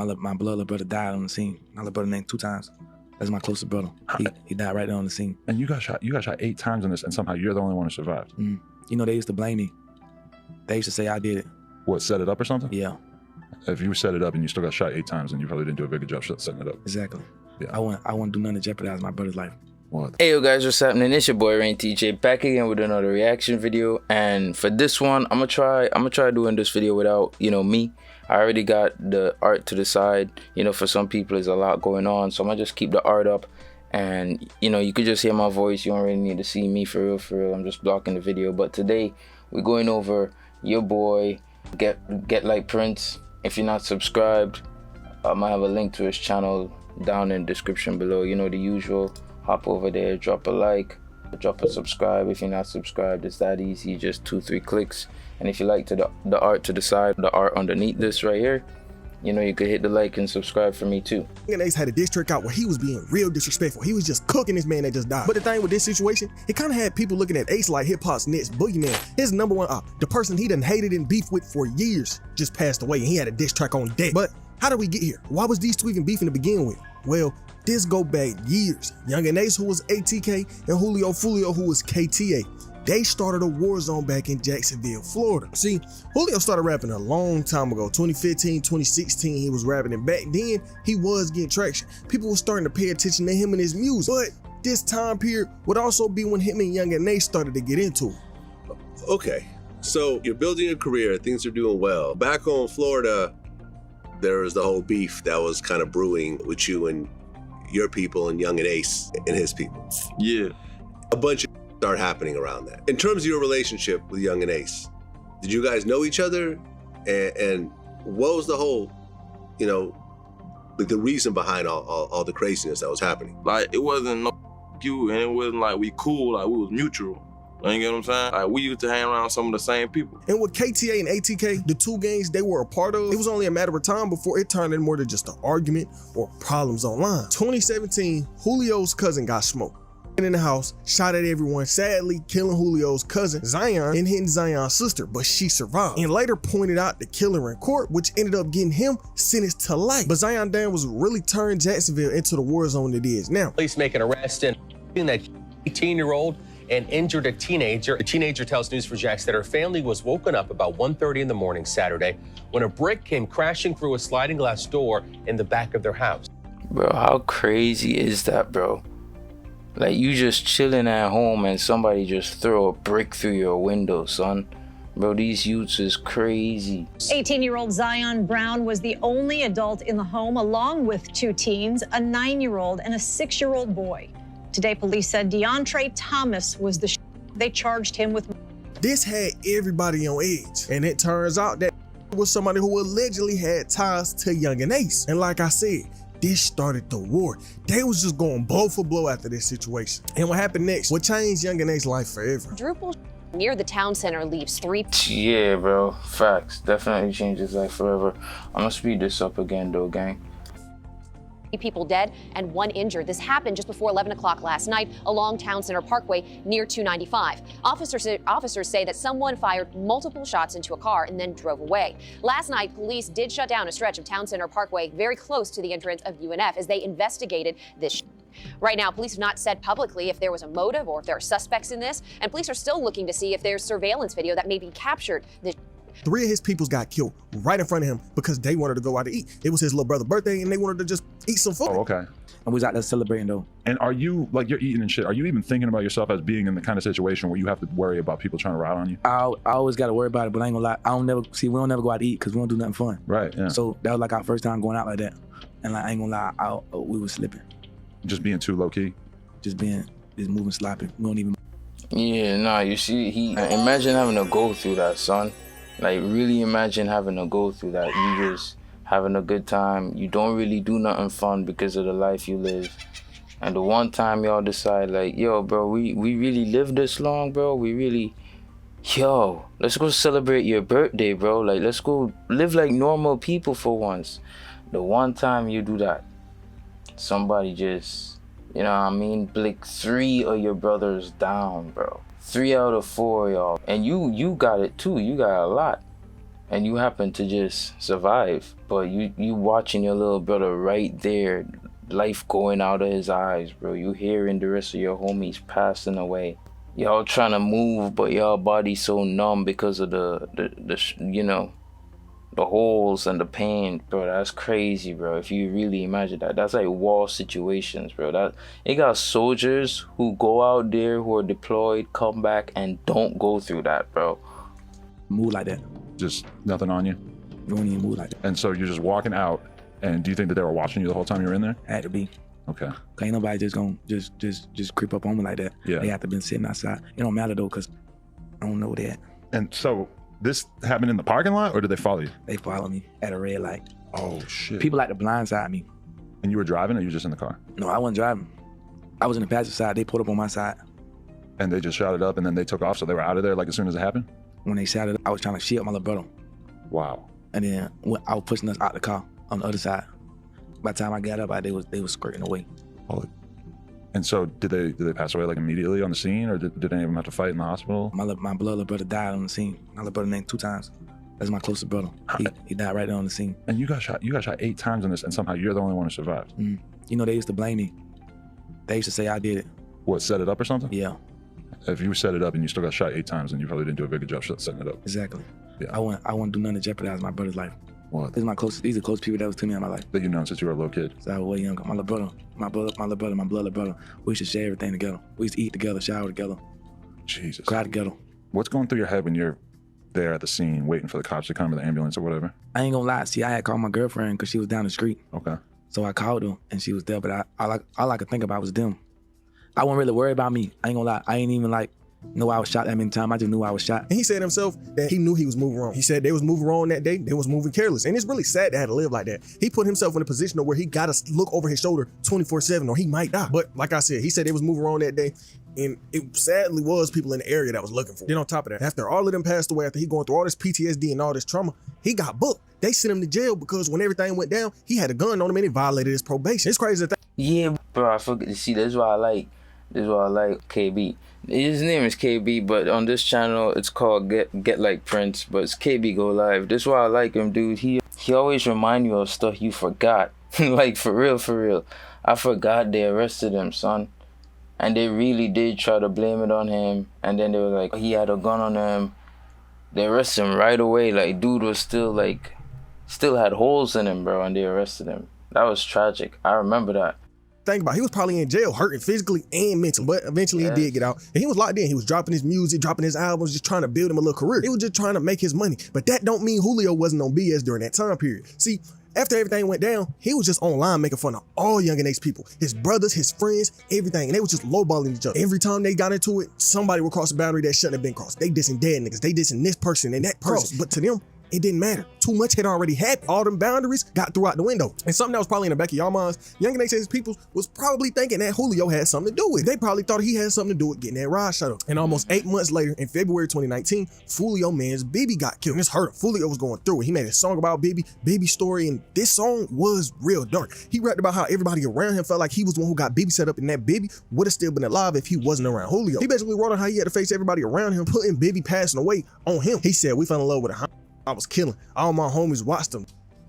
my blood little brother died on the scene. My little brother named 2 times. That's my closest brother. He died right there on the scene. And you got shot 8 times in this, and somehow you're the only one who survived. You know, they used to blame me. They used to say I did it. What, set it up or something? Yeah. If you set it up and you still got shot 8 times, then you probably didn't do a very good job setting it up. Exactly. Yeah. I wouldn't do nothing to jeopardize my brother's life. What? Hey yo guys, what's happening? It's your boy Araine TJ back again with another reaction video, and for this one I'm gonna try doing this video without, you know, me. I already got the art to the side. You know, for some people there's a lot going on, so I'm gonna just keep the art up, and you know, you could just hear my voice. You don't really need to see me for real. I'm just blocking the video. But today we're going over your boy Getlikeprince. If you're not subscribed, I might have a link to his channel down in the description below. You know, the usual. Hop over there, drop a like, drop a subscribe. If you're not subscribed, it's that easy, just 2-3 clicks. And if you like the art to the side, the art underneath this right here, you know, you could hit the like and subscribe for me too. Ace had a diss track out where he was being real disrespectful. He was just cooking this man that just died. But the thing with this situation, it kind of had people looking at Ace like hip-hop's next boogeyman. His number one op, the person he done hated and beefed with for years, just passed away, and he had a diss track on deck. But how did we get here? Why was these two even beefing to begin with? Well, this go back years. Yungeen Ace, who was ATK, and Julio Foolio, who was KTA. They started a war zone back in Jacksonville, Florida. See, Julio started rapping a long time ago, 2015, 2016, he was rapping, and back then, he was getting traction. People were starting to pay attention to him and his music. But this time period would also be when him and Yungeen Ace started to get into it. Okay, so you're building a career, things are doing well. Back home in Florida, there was the whole beef that was kind of brewing with you and your people and Yungeen Ace and his people. Yeah. A bunch of started happening around that. In terms of your relationship with Yungeen Ace, did you guys know each other? And what was the whole, you know, like the reason behind all the craziness that was happening? Like, it wasn't no you, and it wasn't like we cool, like we was mutual. You get what I'm saying? Like, we used to hang around some of the same people. And with KTA and ATK, the two gangs they were a part of, it was only a matter of time before it turned into more than just an argument or problems online. 2017, Julio's cousin got smoked. In the house, shot at everyone, sadly killing Julio's cousin, Zion, and hitting Zion's sister, but she survived. And later pointed out the killer in court, which ended up getting him sentenced to life. But Zion Dan was really turned Jacksonville into the war zone it is now. Police make an arrest in that 18-year-old and injured a teenager. The teenager tells News4Jax that her family was woken up about 1:30 in the morning Saturday when a brick came crashing through a sliding glass door in the back of their house. Bro, how crazy is that, bro? Like, you just chilling at home and somebody just throw a brick through your window, son. Bro, these youths is crazy. 18-year-old Zion Brown was the only adult in the home, along with 2 teens, a 9-year-old and a 6-year-old boy. Today, police said DeAndre Thomas was the they charged him with. This had everybody on edge, and it turns out that was somebody who allegedly had ties to Yungeen Ace. And like I said, this started the war. They was just going blow for blow after this situation. And what happened next would change Yungeen Ace's life forever. Drupal near the town center leaves 3. Yeah, bro, facts. Definitely changes life forever. I'm gonna speed this up again though, gang. People dead and 1 injured. This happened just before 11 o'clock last night along Town Center Parkway near 295. Officers say that someone fired multiple shots into a car and then drove away. Last night, police did shut down a stretch of Town Center Parkway very close to the entrance of UNF as they investigated this. Right now, police have not said publicly if there was a motive or if there are suspects in this, and police are still looking to see if there's surveillance video that maybe captured this. 3 of his peoples got killed right in front of him because they wanted to go out to eat. It was his little brother's birthday and they wanted to just eat some food. Oh, okay. And we was out there celebrating though. And are you, like, you're eating and shit, are you even thinking about yourself as being in the kind of situation where you have to worry about people trying to ride on you? I always got to worry about it, but I ain't gonna lie. We don't never go out to eat because we don't do nothing fun. Right, yeah. So that was like our first time going out like that. And like, I ain't gonna lie, we was slipping. Just being too low key? Just moving sloppy. We don't even. Yeah, nah, you see, imagine having to go through that, son. Like, really imagine having to go through that. You just having a good time. You don't really do nothing fun because of the life you live. And the one time y'all decide, like, yo, bro, we really lived this long, bro. We really, yo, let's go celebrate your birthday, bro. Like, let's go live like normal people for once. The one time you do that, somebody just, you know what I mean, blick 3 of your brothers down, bro. 3 out of 4, y'all. And you got it too. You got a lot. and you happen to just survive, but you watching your little brother right there, life going out of his eyes, bro. You hearing the rest of your homies passing away. Y'all trying to move, but y'all body so numb because of the you know, the holes and the pain, bro. That's crazy, bro. If you really imagine that, that's like war situations, bro. That it got soldiers who go out there, who are deployed, come back and don't go through that, bro. Move like that. Just nothing on you? You don't even move like that. And so you're just walking out, and do you think that they were watching you the whole time you were in there? Had to be. Okay. Cause ain't nobody just gonna just creep up on me like that. Yeah. They have to been sitting outside. It don't matter though, cause I don't know that. And so this happened in the parking lot, or did they follow you? They follow me at a red light. Oh shit. People like to blindside me. And you were driving, or you were just in the car? No, I wasn't driving. I was in the passenger side. They pulled up on my side. And they just shouted up, and then they took off, so they were out of there like as soon as it happened? When they shouted, I was trying to shield my little brother. Wow. And then when I was pushing us out the car on the other side. By the time I got up, they was skirting away. Holy. And so did they pass away like immediately on the scene, or did any of them have to fight in the hospital? My blood little brother died on the scene. My little brother named 2 times. That's my closest brother. He died right there on the scene. And you got shot 8 times in this, and somehow you're the only one who survived. Mm. You know, they used to blame me. They used to say I did it. What, set it up or something? Yeah. If you set it up and you still got shot 8 times, then you probably didn't do a very good job setting it up. Exactly. Yeah. I wouldn't do nothing to jeopardize my brother's life. What? These are close people that was to me in my life. That you've known since you were a little kid. So I was way younger. My little brother, my blood brother. We used to share everything together. We used to eat together, shower together. Jesus. Cry together. What's going through your head when you're there at the scene waiting for the cops to come, or the ambulance or whatever? I ain't gonna lie. See, I had called my girlfriend because she was down the street. Okay. So I called her and she was there, but all I could think about was them. I wasn't really worried about me. I ain't gonna lie. I ain't even like know I was shot that many times. I just knew I was shot. And he said himself that he knew he was moving wrong. He said they was moving wrong that day. They was moving careless. And it's really sad to have to live like that. He put himself in a position where he got to look over his shoulder 24/7 or he might die. But like I said, he said they was moving wrong that day. And it sadly was people in the area that was looking for him. Then on top of that, after all of them passed away, after he going through all this PTSD and all this trauma, he got booked. They sent him to jail because when everything went down, he had a gun on him and he violated his probation. It's crazy that Yeah, bro, I forget. See, that's why I like KB. His name is KB, but on this channel it's called Getlikeprince, but it's KB Go Live. That's why I like him, dude. He always remind you of stuff you forgot. Like for real. I forgot they arrested him, son. And they really did try to blame it on him. And then they were like, he had a gun on him. They arrested him right away. Like, dude was still had holes in him, bro, and they arrested him. That was tragic. I remember that. Think about it, he was probably in jail hurting physically and mentally, but eventually he did get out. And he was locked in. He was dropping his music, dropping his albums, just trying to build him a little career. He was just trying to make his money. But that don't mean Julio wasn't on BS during that time period. See, after everything went down, he was just online making fun of all Yungeen Ace people. His brothers, his friends, everything. And they was just lowballing each other. Every time they got into it, somebody would cross a boundary that shouldn't have been crossed. They dissing dead niggas. They dissing this person and that person. But to them, it didn't matter. Too much had already happened. All them boundaries got through out the window. And something that was probably in the back of y'all minds, Yungeen Ace's people was probably thinking that Julio had something to do with it. They probably thought he had something to do with getting that ride shut up. And almost 8 months later, in February 2019, Foolio man's Bibi got killed. And this hurt him. Foolio was going through it. He made a song about Bibi's story, and this song was real dark. He rapped about how everybody around him felt like he was the one who got Bibi set up, and that Bibi would have still been alive if he wasn't around Julio. He basically wrote on how he had to face everybody around him, putting Bibi passing away on him. He said, "We fell in love with a I was killing. All my homies watched them.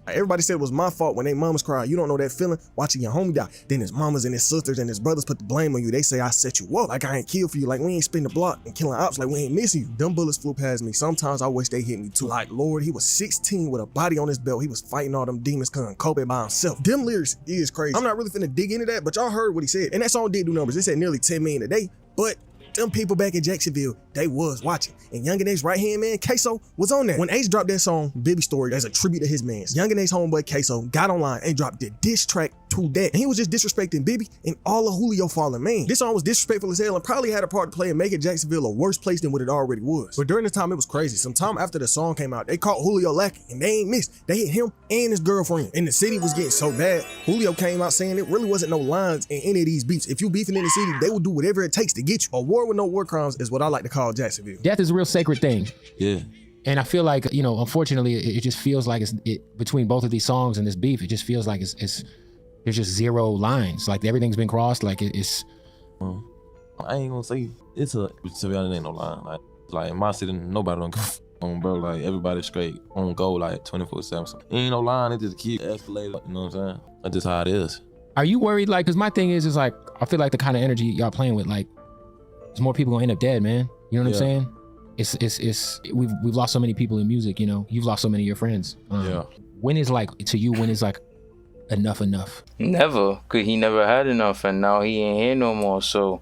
Everybody said it was my fault when they mamas cried. You don't know that feeling watching your homie die. Then his mamas and his sisters and his brothers put the blame on you. They say I set you up. Like I ain't killed for you. Like we ain't spin the block and killing ops. Like we ain't missing you. Them bullets flew past me. Sometimes I wish they hit me too. Like Lord, he was 16 with a body on his belt. He was fighting all them demons couldn't cope it by himself. Them lyrics is crazy. I'm not really finna dig into that, but y'all heard what he said. And that song did do numbers. It said nearly 10 million a day. But them people back in Jacksonville, they was watching. And Yungeen Ace right-hand man, Queso, was on that. When Ace dropped that song, Bibi Story, as a tribute to his mans, Yungeen Ace homeboy Queso got online and dropped the diss track to that. And he was just disrespecting Bibi and all of Julio fallen man. This song was disrespectful as hell and probably had a part to play in making Jacksonville a worse place than what it already was. But during this time, it was crazy. Sometime after the song came out, they caught Julio lacking and they ain't missed. They hit him and his girlfriend. And the city was getting so bad, Julio came out saying it really wasn't no lines in any of these beefs. If you beefing in the city, they will do whatever it takes to get you. A war with no war crimes is what I like to call Jacksonville. Death is a real sacred thing. Yeah. And I feel like, you know, unfortunately, it just feels like between both of these songs and this beef, it just feels like there's just zero lines. Like everything's been crossed. Like it's. I ain't gonna say to be honest, ain't no line. Like Like in my city, nobody don't give a on, bro. Like everybody's straight on go, like 24/7. So ain't no line. It just keep escalating. You know what I'm saying? That's just how it is. Are you worried? Like, cause my thing is like, I feel like the kind of energy y'all playing with, like, there's more people gonna end up dead, man. You know what I'm saying? We've lost so many people in music. You know, you've lost so many of your friends. When is like to you? When is like enough? Never, cause he never had enough, and now he ain't here no more. So,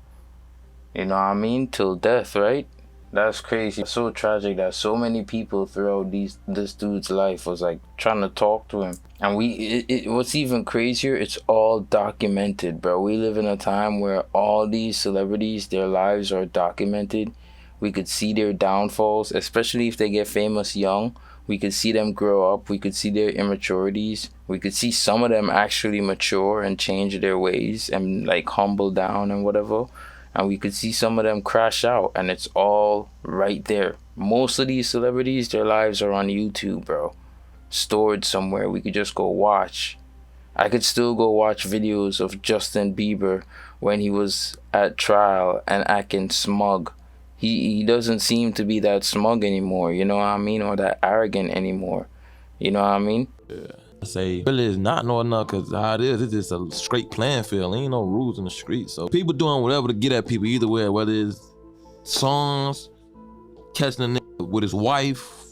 you know what I mean? Till death, right? That's crazy. It's so tragic that so many people throughout this dude's life was like trying to talk to him. And what's even crazier, it's all documented, bro. We live in a time where all these celebrities, their lives are documented. We could see their downfalls, especially if they get famous young. We could see them grow up. We could see their immaturities. We could see some of them actually mature and change their ways and like humble down and whatever. And we could see some of them crash out, and it's all right there. Most of these celebrities, their lives are on YouTube, bro. Stored somewhere. We could just go watch. I could still go watch videos of Justin Bieber when he was at trial and acting smug. He doesn't seem to be that smug anymore, you know what I mean? Or that arrogant anymore. You know what I mean? Yeah. I say really is not know enough, cause how it is, it's just a straight playing field. Ain't no rules in the street. So people doing whatever to get at people either way, whether it's songs, catching a nigga with his wife,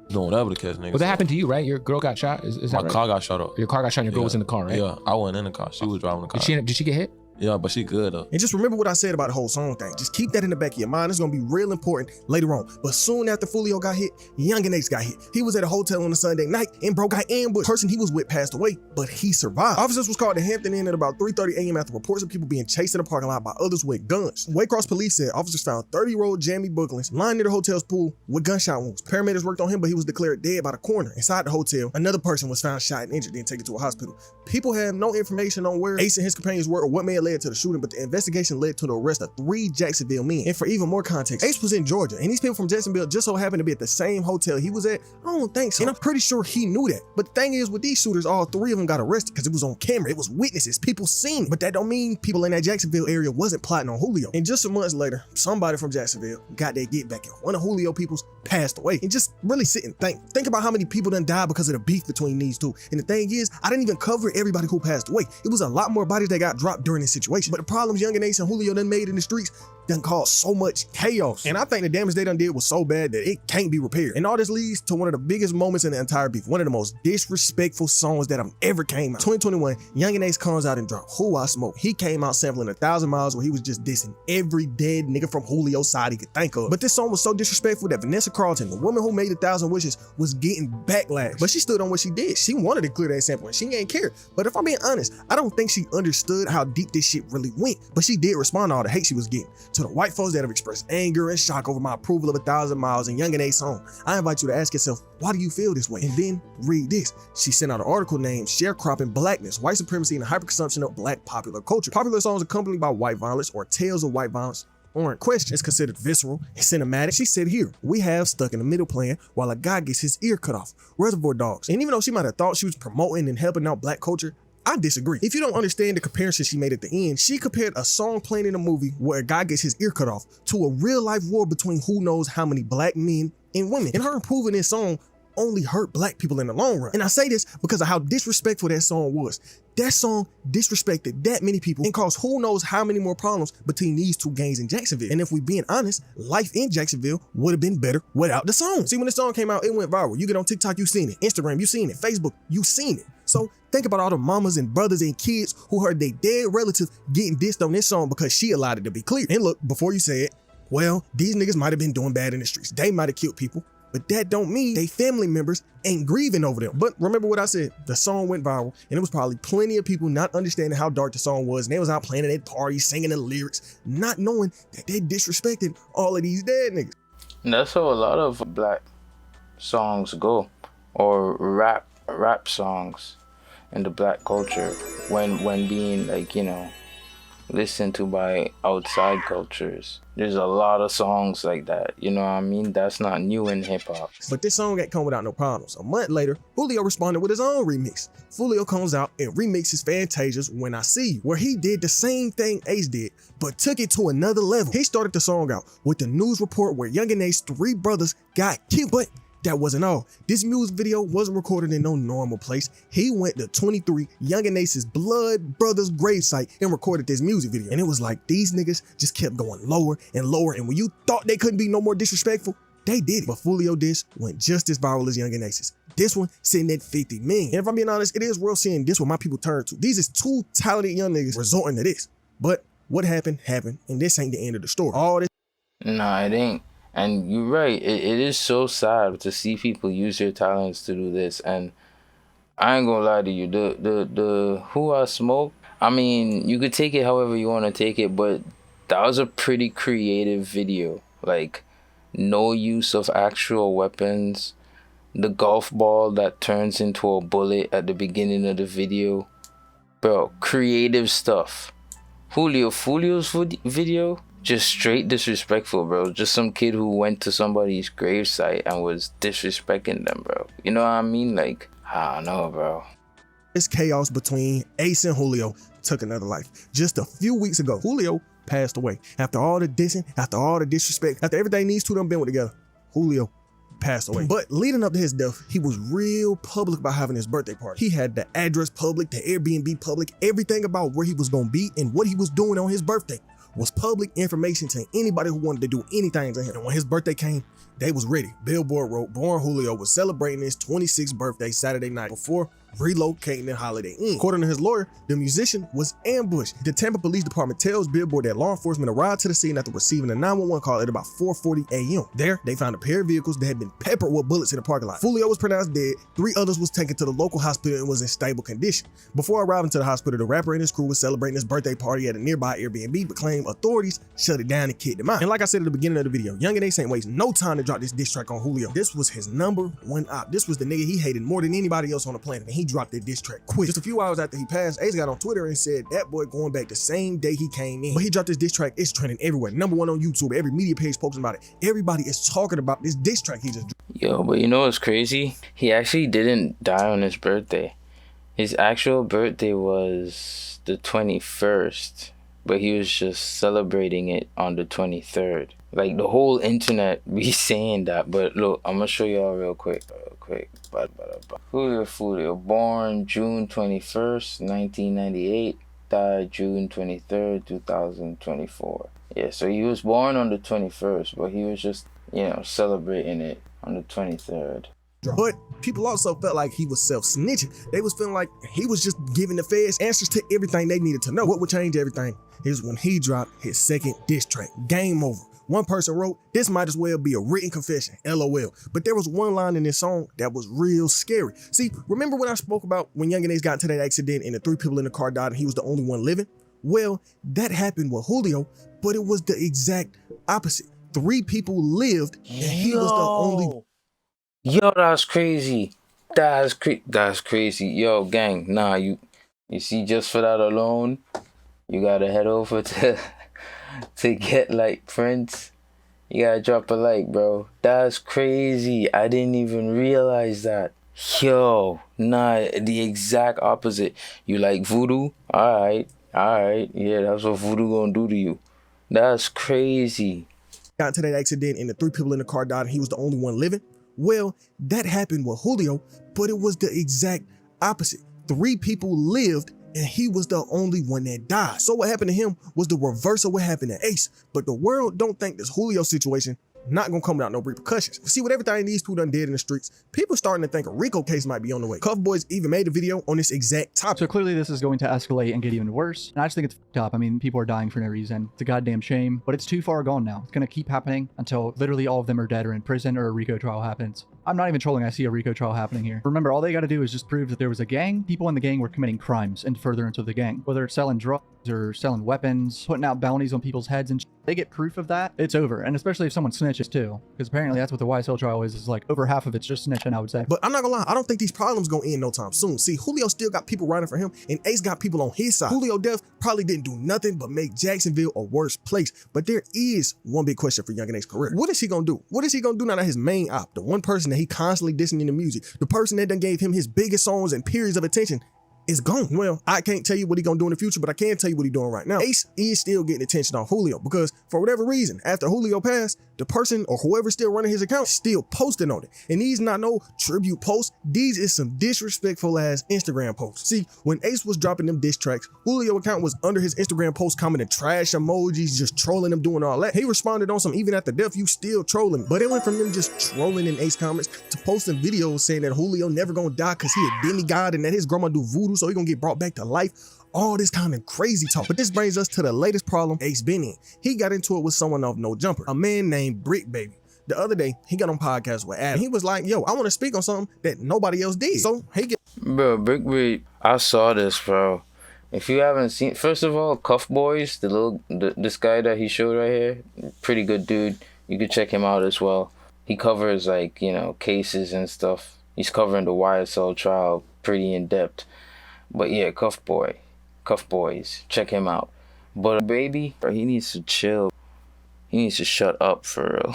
doing whatever to catch niggas. Well, that happened to you, right? Your girl got shot. Is that My right? car got shot up. Your car got shot and your girl was in the car, right? Yeah, I wasn't in the car. She was driving the car. Did she get hit? Yeah, but she good though. And just remember what I said about the whole song thing. Just keep that in the back of your mind. It's gonna be real important later on. But soon after Foolio got hit, Yungeen Ace got hit. He was at a hotel on a Sunday night and bro got ambushed. The person he was with passed away, but he survived. Officers was called to Hampton Inn at about 3:30 a.m. after reports of people being chased in the parking lot by others with guns. Waycross police said officers found 30-year-old Jamie Booklands lying near the hotel's pool with gunshot wounds. Paramedics worked on him, but he was declared dead by the coroner. Inside the hotel, another person was found shot and injured, then taken to a hospital. People have no information on where Ace and his companions were or what may have led to the shooting, but the investigation led to the arrest of 3 Jacksonville men. And for even more context, Ace was in Georgia, and these people from Jacksonville just so happened to be at the same hotel he was at. I don't think so. And I'm pretty sure he knew that. But the thing is, with these shooters, all 3 of them got arrested because it was on camera. It was witnesses. People seen it. But that don't mean people in that Jacksonville area wasn't plotting on Julio. And just some months later, somebody from Jacksonville got their get back, and one of Julio people's passed away. And just really sit and think. Think about how many people done died because of the beef between these two. And the thing is, I didn't even cover everybody who passed away. It was a lot more bodies that got dropped during this situation. But the problems Yungeen Ace and Julio done made in the streets done caused so much chaos. And I think the damage they done did was so bad that it can't be repaired. And all this leads to one of the biggest moments in the entire beef. One of the most disrespectful songs that ever came out. 2021, Yungeen Ace comes out and dropped Who I Smoke. He came out sampling 1,000 Miles where he was just dissing every dead nigga from Julio's side he could think of. But this song was so disrespectful that Vanessa Carlton, the woman who made 1,000 Wishes, was getting backlash. But she stood on what she did. She wanted to clear that sample and she ain't care. But if I'm being honest, I don't think she understood how deep this shit really went. But she did respond to all the hate she was getting. To the white folks that have expressed anger and shock over my approval of 1,000 Miles and Yungeen Ace song, I invite you to ask yourself, why do you feel this way? And then read this. She sent out an article named Sharecropping Blackness, White Supremacy and the Hyperconsumption of Black Popular Culture. Popular songs accompanied by white violence or tales of white violence aren't questioned. It's considered visceral and cinematic. She said here, we have Stuck in the Middle playing while a guy gets his ear cut off. Reservoir Dogs. And even though she might have thought she was promoting and helping out black culture, I disagree. If you don't understand the comparison she made at the end, she compared a song playing in a movie where a guy gets his ear cut off to a real life war between who knows how many black men and women. And her improving this song only hurt black people in the long run. And I say this because of how disrespectful that song was. That song disrespected that many people and caused who knows how many more problems between these two gangs in Jacksonville. And if we being honest, life in Jacksonville would have been better without the song. See, when the song came out, it went viral. You get on TikTok, you seen it. Instagram, you seen it. Facebook, you seen it. So think about all the mamas and brothers and kids who heard their dead relative getting dissed on this song because she allowed it to be clear. And look, before you say it, well, these niggas might have been doing bad in the streets. They might have killed people. But that don't mean they family members ain't grieving over them. But remember what I said, the song went viral and it was probably plenty of people not understanding how dark the song was. And they was out playing it at parties, singing the lyrics, not knowing that they disrespected all of these dead niggas. And that's how a lot of black songs go, or rap songs in the black culture when being like, you know, listened to by outside cultures. There's a lot of songs like that, you know what I mean? That's not new in hip-hop. But this song ain't come without no problems. A month later, Julio responded with his own remix. Foolio comes out and remixes Fantasia's When I See You, where he did the same thing Ace did, but took it to another level. He started the song out with the news report where Yungeen Ace's 3 brothers got killed, but that wasn't all. This music video wasn't recorded in no normal place. He went to 23 Yungeen Ace's blood brothers' gravesite and recorded this music video. And it was like these niggas just kept going lower and lower. And when you thought they couldn't be no more disrespectful, they did it. But Foolio diss went just as viral as Yungeen Ace's. This one sitting at 50 million. And if I'm being honest, it is real seeing this what my people turn to. These is 2 talented young niggas resorting to this. But what happened, happened. And this ain't the end of the story. All this. Nah, it ain't. And you're right, it is so sad to see people use their talents to do this. And I ain't gonna lie to you, the Who I Smoke, I mean, you could take it however you want to take it, but that was a pretty creative video. Like, no use of actual weapons, the golf ball that turns into a bullet at the beginning of the video. Bro, creative stuff. Julio Foolio's video, just straight disrespectful, bro. Just some kid who went to somebody's gravesite and was disrespecting them, bro. You know what I mean? Like, I don't know, bro. This chaos between Ace and Julio took another life. Just a few weeks ago, Julio passed away. After all the dissing, after all the disrespect, after everything these two done been with together, Julio passed away. But leading up to his death, he was real public about having his birthday party. He had the address public, the Airbnb public, everything about where he was gonna be and what he was doing on his birthday was public information to anybody who wanted to do anything to him. And when his birthday came, they was ready. Billboard wrote, Born Julio was celebrating his 26th birthday Saturday night before relocating to Holiday Inn. According to his lawyer, the musician was ambushed. The Tampa Police Department tells Billboard that law enforcement arrived to the scene after receiving a 911 call at about 4:40 a.m. There, they found a pair of vehicles that had been peppered with bullets in the parking lot. Foolio was pronounced dead. 3 others was taken to the local hospital and was in stable condition. Before arriving to the hospital, the rapper and his crew was celebrating his birthday party at a nearby Airbnb, but claimed authorities shut it down and kicked him out. And like I said at the beginning of the video, Yungeen Ace ain't wasting no time to drop this diss track on Julio. This was his #1 op. This was the nigga he hated more than anybody else on the planet, and he dropped that diss track quick. Just a few hours after he passed, Ace got on Twitter and said that boy going back the same day he came in. But he dropped this diss track. It's trending everywhere. #1 on YouTube. Every media page posting about it. Everybody is talking about this diss track he just dropped. Yo, but you know what's crazy? He actually didn't die on his birthday. His actual birthday was the 21st, but he was just celebrating it on the 23rd. Like, the whole internet be saying that, but look, I'm gonna show y'all real quick. Julio Foolio, born June 21st, 1998, died June 23rd, 2024. Yeah, so he was born on the 21st, but he was just, you know, celebrating it on the 23rd. But people also felt like he was self-snitching. They was feeling like he was just giving the feds answers to everything they needed to know. What would change everything is when he dropped his second diss track, Game Over. One person wrote, this might as well be a written confession, LOL. But there was one line in this song that was real scary. See, remember when I spoke about when Yungeen Ace got into that accident and the 3 people in the car died and he was the only one living? Well, that happened with Julio, but it was the exact opposite. 3 people lived and he was the only one. Yo, that's crazy. That's crazy. Yo, gang, nah, you see, just for that alone, you gotta head over to Getlikeprince. You gotta drop a like, bro. That's crazy. I didn't even realize that. Yo, nah, the exact opposite. You like voodoo? Alright. Yeah, that's what voodoo gonna do to you. That's crazy. Got into that accident and the 3 people in the car died and he was the only one living? Well, that happened with Julio, but it was the exact opposite. 3 people lived and he was the only one that died. So what happened to him was the reverse of what happened to Ace. But the world don't think this Julio situation not gonna come without no repercussions. See, with everything these 2 done did in the streets, people starting to think a RICO case might be on the way. Cuff Boys even made a video on this exact topic. So clearly this is going to escalate and get even worse. And I just think it's fucked up. I mean, people are dying for no reason. It's a goddamn shame, but it's too far gone now. It's gonna keep happening until literally all of them are dead or in prison or a RICO trial happens. I'm not even trolling. I see a RICO trial happening here. Remember, all they got to do is just prove that there was a gang. People in the gang were committing crimes and further into the gang. Whether it's selling drugs or selling weapons, putting out bounties on people's heads and they get proof of that, it's over. And especially if someone snitches too. Because apparently that's what the YSL trial is like over half of it's just snitching, I would say. But I'm not gonna lie, I don't think these problems gonna end no time soon. See, Julio still got people riding for him and Ace got people on his side. Julio death probably didn't do nothing but make Jacksonville a worse place. But there is one big question for Yungeen Ace's career. What is he gonna do? What is he gonna do now that his main op, the one person that he constantly dissing in the music, the person that done gave him his biggest songs and periods of attention, is gone? Well, I can't tell you what he gonna do in the future, but I can tell you what he's doing right now. Ace is still getting attention on Julio because for whatever reason, after Julio passed, the person or whoever's still running his account still posting on it. And these not no tribute posts. These is some disrespectful ass Instagram posts. See, when Ace was dropping them diss tracks, Julio account was under his Instagram post commenting trash emojis, just trolling him, doing all that. He responded on some, even after death, you still trolling. But it went from them just trolling in Ace comments to posting videos saying that Julio never gonna die because he a demigod and that his grandma do voodoo so he gonna get brought back to life. All this kind of crazy talk. But this brings us to the latest problem Ace been in. He got into it with someone off No Jumper, a man named Brick Baby. The other day, he got on podcast with Adam. He was like, yo, I want to speak on something that nobody else did. So he get... Bro, Brick Baby, I saw this, bro. If you haven't seen, first of all, Cuff Boys, this guy that he showed right here, pretty good dude. You could check him out as well. He covers like, you know, cases and stuff. He's covering the YSL trial pretty in depth. But yeah, Cuff Boys, check him out. But Baby, bro, he needs to chill. He needs to shut up for real.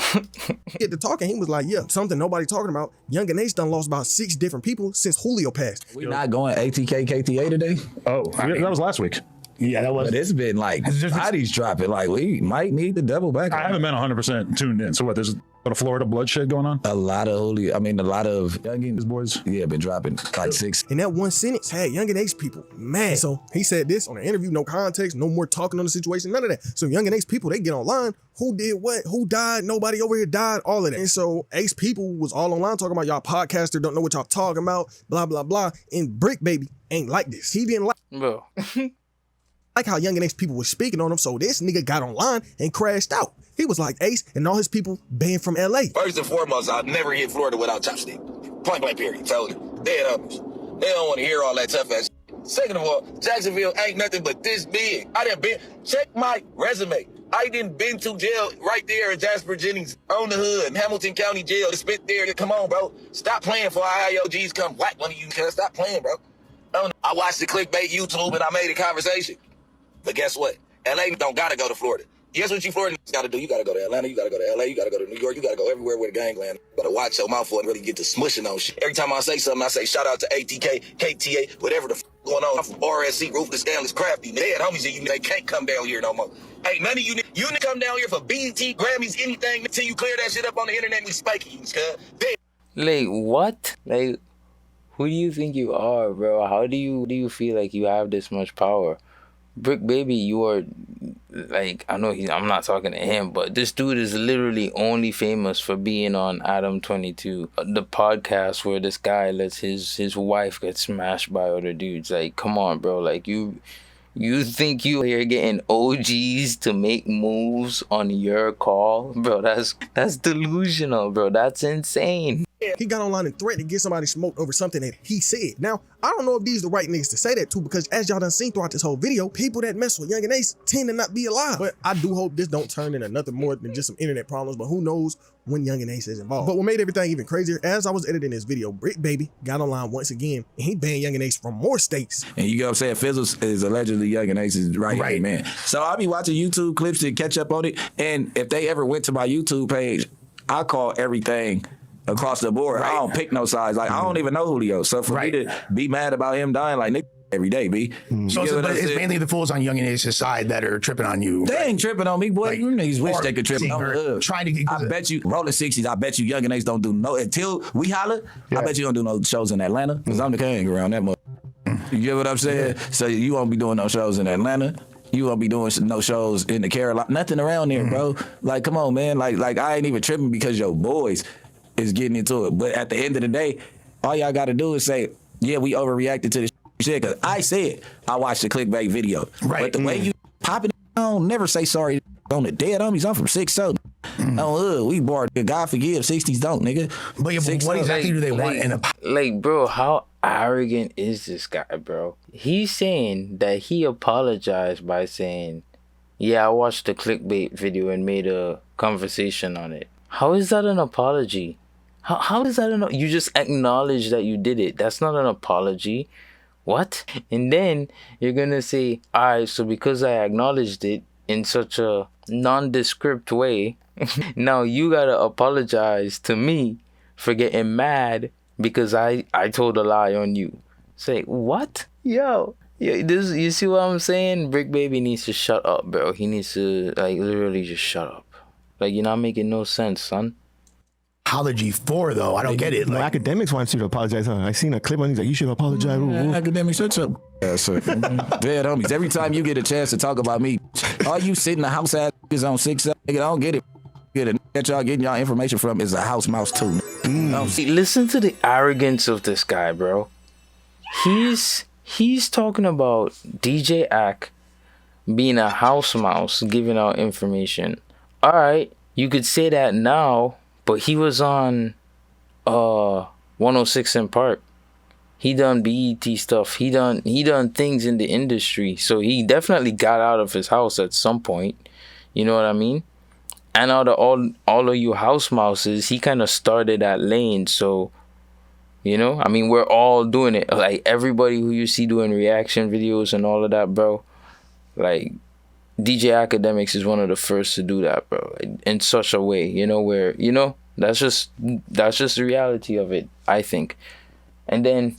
Get to talking, he was like, yeah, something nobody talking about. Yungeen Ace done lost about 6 different people since Julio passed. We not going ATK KTA today? Oh, that was last week. Yeah, that was. But it's been like bodies dropping. Like we might need to double back. I haven't been 100% tuned in. So what? There's a lot of Florida bloodshed going on. A lot of a lot of Yungeen boys. Yeah, been dropping like 6. And that one sentence had Yungeen Ace people mad. So he said this on an interview, no context, no more talking on the situation, none of that. So Yungeen Ace people, they get online. Who did what? Who died? Nobody over here died. All of that. And so Ace people was all online talking about y'all podcaster don't know what y'all talking about. Blah blah blah. And Brick Baby ain't like this. He didn't like. Bro. Like how Yungeen Ace people were speaking on him, so this nigga got online and crashed out. He was like, Ace and all his people banned from LA. First and foremost, I'll never hit Florida without chopstick. Point blank period. So dead others. They don't want to hear all that tough ass shit. Second of all, Jacksonville ain't nothing but this big. I done been, check my resume. I didn't been to jail right there at Jasper Jennings on the hood, Hamilton County Jail. Spent there. Come on, bro. Stop playing for IOGs come whack one of you. Stop playing, bro. I watched the clickbait YouTube and I made a conversation. But guess what? LA don't gotta go to Florida. Guess what you Florida gotta do? You gotta go to Atlanta, you gotta go to LA, you gotta go to New York, you gotta go everywhere where the gangland. You gotta watch your mouth for and really get to smushing on shit. Every time I say something, I say shout out to ATK, KTA, whatever the f going on. I'm from RSC, Ruthless, Scandalous, Crafty. They had homies in you, they can't come down here no more. Hey, none of you need come down here for BET, Grammys, anything until you clear that shit up on the internet and we spanking you, cuz. Like, what? Like, who do you think you are, bro? How do you feel like you have this much power? Brick Baby, you are, like, I know I'm not talking to him, but this dude is literally only famous for being on Adam 22, the podcast where this guy lets his wife get smashed by other dudes. Like, come on, bro. Like, you think you here getting OGs to make moves on your call? Bro, that's delusional, bro. That's insane. He got online and threatened to get somebody smoked over something that he said. Now, I don't know if these the right niggas to say that to, because as y'all done seen throughout this whole video, people that mess with Yungeen Ace tend to not be alive. But I do hope this don't turn into nothing more than just some internet problems, but who knows when Yungeen Ace is involved. But what made everything even crazier, as I was editing this video, Brick Baby got online once again, and he banned Yungeen Ace from more states. And you know what I'm saying? Fizzles is allegedly Yungeen Ace's right man. So I'll be watching YouTube clips to catch up on it, and if they ever went to my YouTube page, I call everything across the board. I don't pick no sides. Like, I don't even know Julio. So for me to be mad about him dying, like, nigga, every day, B. So it's mainly the fools on Yungeen Ace's side that are tripping on you. They ain't tripping on me, boy. You niggas wish they could trip on the trying to get. I bet you, rolling 60s, I bet you Yungeen Ace don't do no, until we holler, I bet you don't do no shows in Atlanta, because I'm the king around that much. You get what I'm saying? So you won't be doing no shows in Atlanta. You won't be doing no shows in the Carolina. Nothing around there, bro. Like, come on, man. Like I ain't even tripping because your boys is getting into it. But at the end of the day, all y'all got to do is say, yeah, we overreacted to this shit. Because I said I watched the clickbait video. Right. But the way you pop it, I don't never say sorry. on the dead homies. I'm from 6-0. We borrowed. God forgive, 60s don't, nigga. But yeah, but what exactly do they want? Like, bro, how arrogant is this guy, bro? He's saying that he apologized by saying, yeah, I watched the clickbait video and made a conversation on it. How is that an apology? How is that you just acknowledge that you did it? That's not an apology. What? And then you're gonna say, all right, so because I acknowledged it in such a nondescript way, now you gotta apologize to me for getting mad because I told a lie on you. Say, what? Yo, this, you see what I'm saying? Brick Baby needs to shut up, bro. He needs to, like, literally just shut up. Like, you're not making no sense, son. Apology for, though? I don't get it. Like, academics wants you to apologize, huh? I seen a clip on he's like, you should apologize. Academics, shut up. Dead homies. Every time you get a chance to talk about me, all you sitting the house ass is on 6-7. Nigga, I don't get it. That y'all getting y'all information from is a house mouse too. Listen to the arrogance of this guy, bro. He's talking about DJ Ak being a house mouse, giving out information. All right, you could say that now, but he was on 106 in Park. He done BET stuff. He done things in the industry. So he definitely got out of his house at some point. You know what I mean? And out of all of you house mouses, he kind of started that lane. So, you know, I mean, we're all doing it. Like, everybody who you see doing reaction videos and all of that, bro. Like, DJ Academics is one of the first to do that, bro. In such a way, you know, where, you know, that's just the reality of it, I think. And then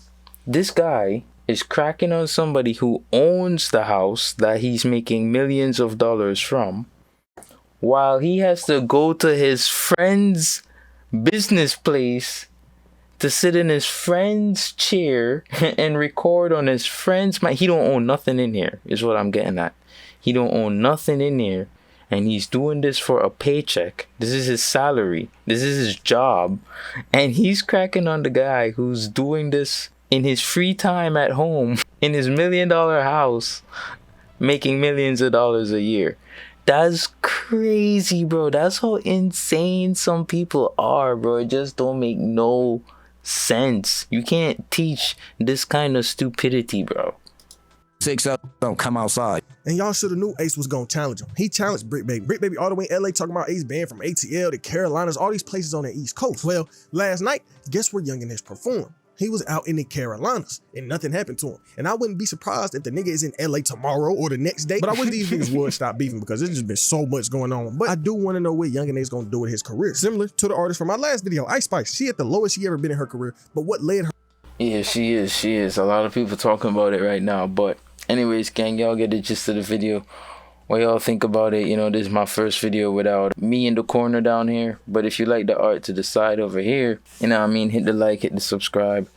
this guy is cracking on somebody who owns the house that he's making millions of dollars from, while he has to go to his friend's business place to sit in his friend's chair and record on his friend's mic. He don't own nothing in here, is what I'm getting at. He don't own nothing in here, and he's doing this for a paycheck. This is his salary. This is his job. And he's cracking on the guy who's doing this in his free time at home, in his $1 million house, making millions of dollars a year. That's crazy, bro. That's how insane some people are, bro. It just don't make no sense. You can't teach this kind of stupidity, bro. 6-0, don't come outside. And y'all should have knew Ace was gonna challenge him. He challenged Brick Baby. Brick Baby all the way in LA talking about Ace banned from ATL to Carolinas, all these places on the East Coast. Well, last night, guess where Yungeen Ace performed? He was out in the Carolinas and nothing happened to him. And I wouldn't be surprised if the nigga is in LA tomorrow or the next day. But I wish these niggas would stop beefing because there's just been so much going on. But I do want to know what Yungeen Ace gonna do with his career. Similar to the artist from my last video, Ice Spice. She at the lowest she ever been in her career. But what led her? Yeah, she is. She is. A lot of people talking about it right now. But anyways, gang, y'all get the gist of the video. What y'all think about it? You know, this is my first video without me in the corner down here. But if you like the art to the side over here, you know what I mean, hit the like, hit the subscribe.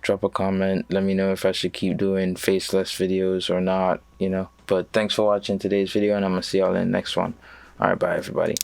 Drop a comment. Let me know if I should keep doing faceless videos or not, you know. But thanks for watching today's video, and I'm going to see y'all in the next one. All right, bye, everybody.